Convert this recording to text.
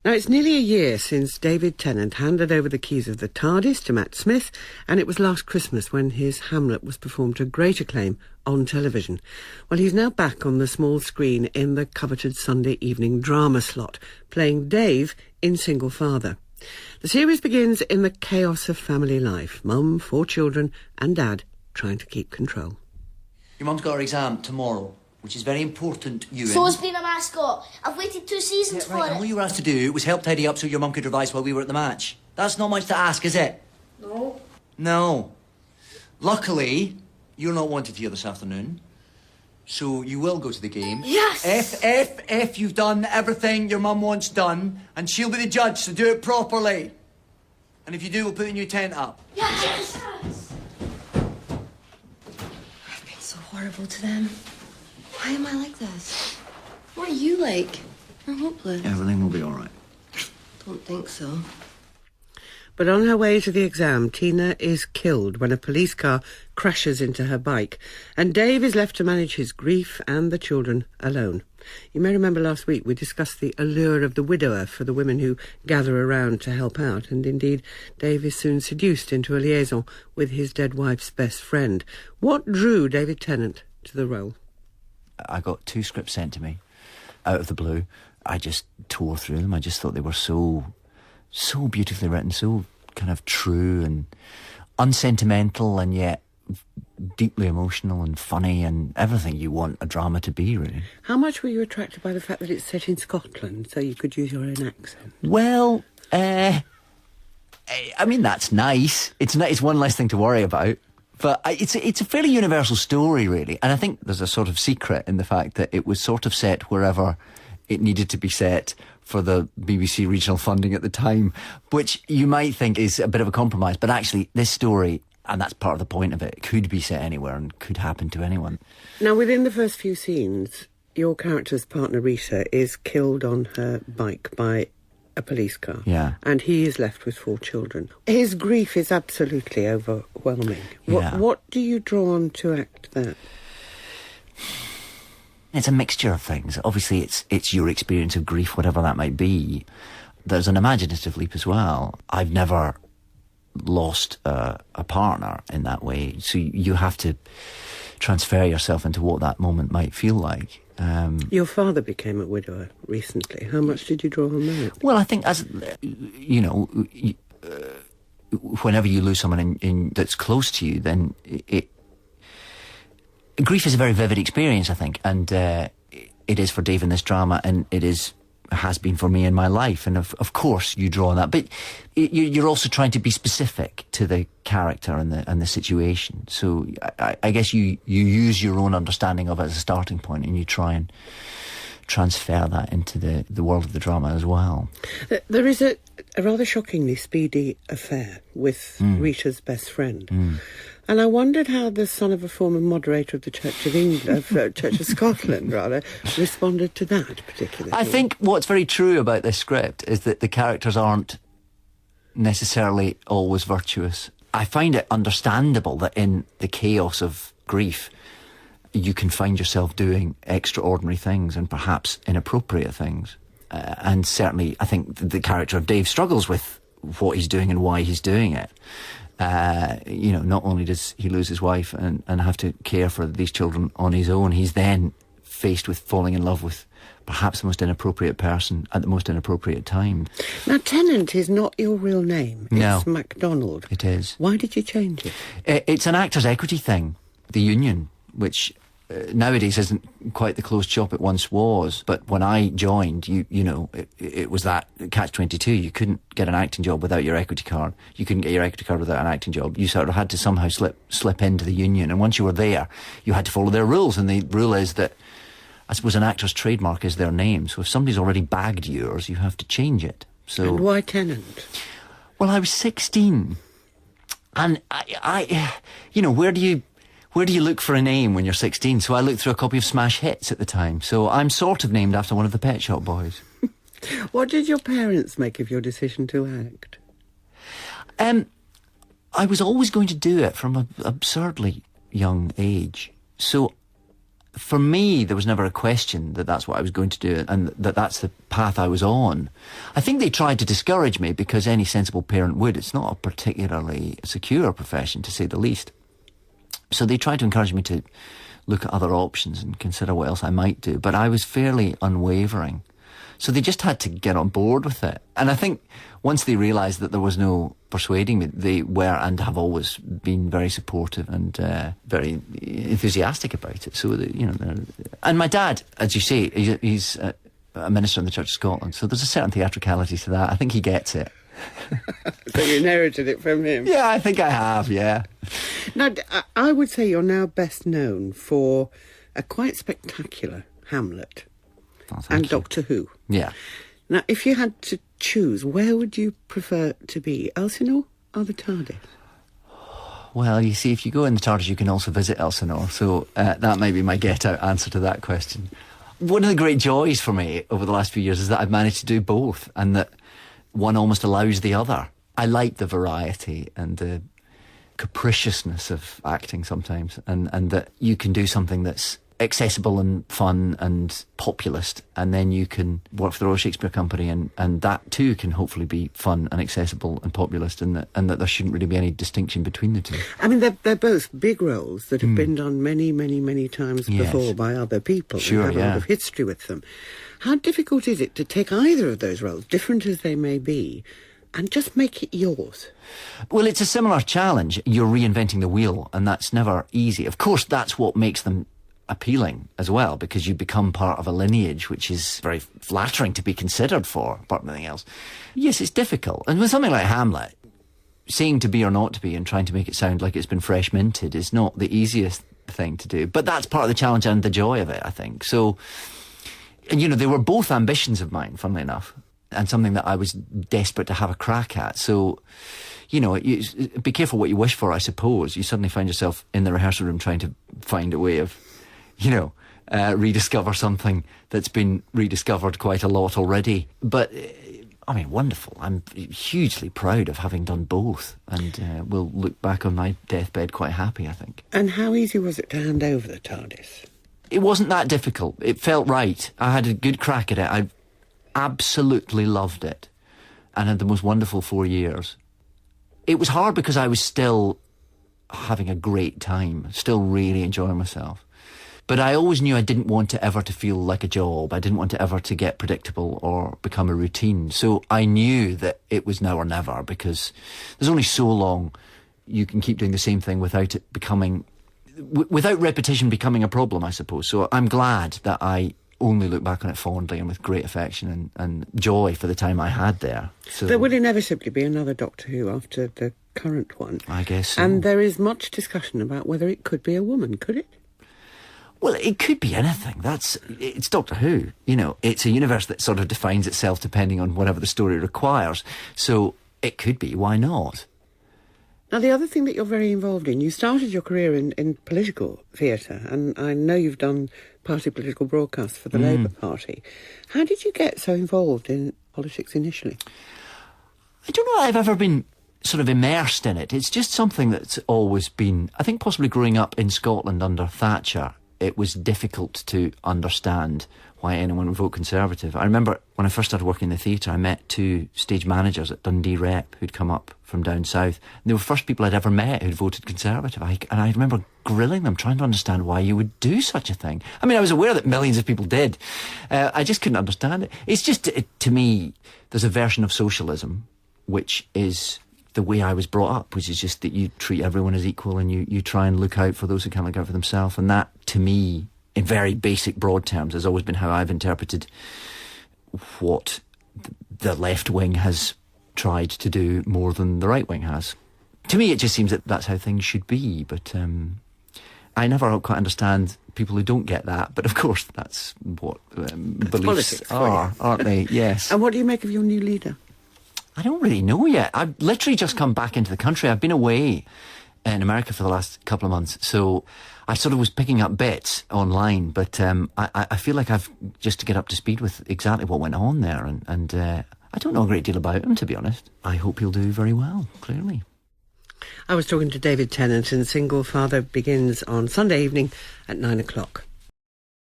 Now, it's nearly a year since David Tennant handed over the keys of the TARDIS to Matt Smith, and it was last Christmas when his Hamlet was performed to great acclaim on television. Well, he's now back on the small screen in the coveted Sunday evening drama slot, playing Dave in Single Father. The series begins in the chaos of family life. Mum, 4 children, and Dad trying to keep control. Your mum's got her exam tomorrow, which is very important, Ewan. So's being a mascot. I've waited 2 seasons for And it. what you were asked to do was help tidy up so your mum could revise while we were at the match. That's not much to ask, is it? No. No. Luckily, you're not wanted here this afternoon, so you will go to the game. Yes! If you've done everything your mum wants done, and she'll be the judge, so do it properly. And if you do, we'll put a new tent up. Yes! I've been so horrible to them. Why am I like this? What are you like? You're hopeless. Everything will be all right. Don't think so. But on her way to the exam, Tina is killed when a police car crashes into her bike, and Dave is left to manage his grief and the children alone. You may remember last week we discussed the allure of the widower for the women who gather around to help out, and indeed Dave is soon seduced into a liaison with his dead wife's best friend. What drew David Tennant to the role? I got 2 scripts sent to me out of the blue. I just tore through them. I just thought they were so beautifully written, so kind of true and unsentimental, and yet deeply emotional and funny and everything you want a drama to be, really. How much were you attracted by the fact that it's set in Scotland, so you could use your own accent? Well, I mean, that's nice. It's one less thing to worry about. But it's a fairly universal story, really. And I think there's a sort of secret in the fact that it was sort of set wherever it needed to be set for the BBC regional funding at the time, which you might think is a bit of a compromise. But actually, this story, and that's part of the point of it, could be set anywhere and could happen to anyone. Now, within the first few scenes, your character's partner, Rita, is killed on her bike by a police car. Yeah. And he is left with 4 children. His grief is absolutely overwhelming. Yeah. What do you draw on to act that? It's a mixture of things. Obviously, it's your experience of grief, whatever that might be. There's an imaginative leap as well. I've never lost a partner in that way, so you have to transfer yourself into what that moment might feel like. Your father became a widower recently. How much did you draw on that? Well, I think, as you know, whenever you lose someone in that's close to you, then grief is a very vivid experience, I think, and it is for Dave in this drama, and has been for me in my life, and of course you draw on that, but you're also trying to be specific to the character and the situation. So I guess you use your own understanding of it as a starting point, and you try and transfer that into the world of the drama as well. There is a rather shockingly speedy affair with Rita's best friend. And I wondered how the son of a former moderator of the Church of England, Church of Scotland, rather, responded to that particular I thing. think what's very true about this script is that the characters aren't necessarily always virtuous. I find it understandable that in the chaos of grief, you can find yourself doing extraordinary things and perhaps inappropriate things. And certainly, I think the character of Dave struggles with what he's doing and why he's doing it. Not only does he lose his wife and have to care for these children on his own, he's then faced with falling in love with perhaps the most inappropriate person at the most inappropriate time. Now, Tennant is not your real name. No. It's MacDonald. It is. Why did you change it? It's an actor's equity thing, the union, which nowadays isn't quite the closed shop it once was. But when I joined, it was that catch-22. You couldn't get an acting job without your equity card. You couldn't get your equity card without an acting job. You sort of had to somehow slip into the union. And once you were there, you had to follow their rules. And the rule is that, I suppose, an actor's trademark is their name. So if somebody's already bagged yours, you have to change it. So, and why Tennant? Well, I was 16. And where do you look for a name when you're 16? So I looked through a copy of Smash Hits at the time. So I'm sort of named after one of the Pet Shop Boys. What did your parents make of your decision to act? I was always going to do it from an absurdly young age. So for me, there was never a question that that's what I was going to do and that that's the path I was on. I think they tried to discourage me because any sensible parent would. It's not a particularly secure profession, to say the least. So they tried to encourage me to look at other options and consider what else I might do. But I was fairly unwavering. So they just had to get on board with it. And I think once they realised that there was no persuading me, they were and have always been very supportive and very enthusiastic about it. So, and my dad, as you say, he's a minister in the Church of Scotland. So there's a certain theatricality to that. I think he gets it. So you inherited it from him? Yeah, I think I have, yeah. Now, I would say you're now best known for a quite spectacular Hamlet and Doctor Who. Yeah. Now, if you had to choose, where would you prefer to be, Elsinore or the TARDIS? Well, you see, if you go in the TARDIS, you can also visit Elsinore, so that might be my get-out answer to that question. One of the great joys for me over the last few years is that I've managed to do both, and that one almost allows the other. I like the variety and the capriciousness of acting sometimes, and that you can do something that's accessible and fun and populist, and then you can work for the Royal Shakespeare Company, and that too can hopefully be fun and accessible and populist, and that there shouldn't really be any distinction between the two. I mean, they're both big roles that have been done many, many, many times before by other people. Sure, and have a lot of history with them. How difficult is it to take either of those roles, different as they may be, and just make it yours? Well, it's a similar challenge. You're reinventing the wheel, and that's never easy. Of course, that's what makes them appealing as well, because you become part of a lineage which is very flattering to be considered for, apart from anything else. Yes, it's difficult. And with something like Hamlet, saying to be or not to be and trying to make it sound like it's been fresh minted is not the easiest thing to do. But that's part of the challenge and the joy of it, I think. So, and they were both ambitions of mine, funnily enough, and something that I was desperate to have a crack at. So, be careful what you wish for, I suppose. You suddenly find yourself in the rehearsal room trying to find a way of rediscover something that's been rediscovered quite a lot already. But, I mean, wonderful. I'm hugely proud of having done both, and will look back on my deathbed quite happy, I think. And how easy was it to hand over the TARDIS? It wasn't that difficult. It felt right. I had a good crack at it. I absolutely loved it and had the most wonderful 4 years. It was hard because I was still having a great time, still really enjoying myself. But I always knew I didn't want to ever to feel like a job. I didn't want to ever to get predictable or become a routine. So I knew that it was now or never, because there's only so long you can keep doing the same thing without it becoming, without repetition becoming a problem, I suppose. So I'm glad that I only look back on it fondly and with great affection and joy for the time I had there. So there will inevitably be another Doctor Who after the current one. I guess so. And there is much discussion about whether it could be a woman, could it? Well, it could be anything. It's Doctor Who. It's a universe that sort of defines itself depending on whatever the story requires. So it could be. Why not? Now, the other thing that you're very involved in, you started your career in political theatre, and I know you've done party political broadcasts for the Labour Party. How did you get so involved in politics initially? I don't know that I've ever been sort of immersed in it. It's just something that's always been, I think possibly growing up in Scotland under Thatcher, it was difficult to understand why anyone would vote Conservative. I remember when I first started working in the theatre, I met two stage managers at Dundee Rep who'd come up from down south. And they were the first people I'd ever met who'd voted Conservative. And I remember grilling them, trying to understand why you would do such a thing. I mean, I was aware that millions of people did. I just couldn't understand it. It's just, to me, there's a version of socialism, which is the way I was brought up, which is just that you treat everyone as equal and you try and look out for those who can't look out for themselves. And that, to me, in very basic, broad terms, has always been how I've interpreted what the left wing has tried to do more than the right wing has. To me, it just seems that that's how things should be. But I never quite understand people who don't get that. But of course, that's what beliefs are, aren't they? Yes. And what do you make of your new leader? I don't really know yet. I've literally just come back into the country. I've been away in America for the last couple of months, so I sort of was picking up bits online, but I feel like I've just to get up to speed with exactly what went on there, and I don't know a great deal about him, to be honest. I hope he'll do very well, clearly. I was talking to David Tennant, and Single Father begins on Sunday evening at 9 o'clock.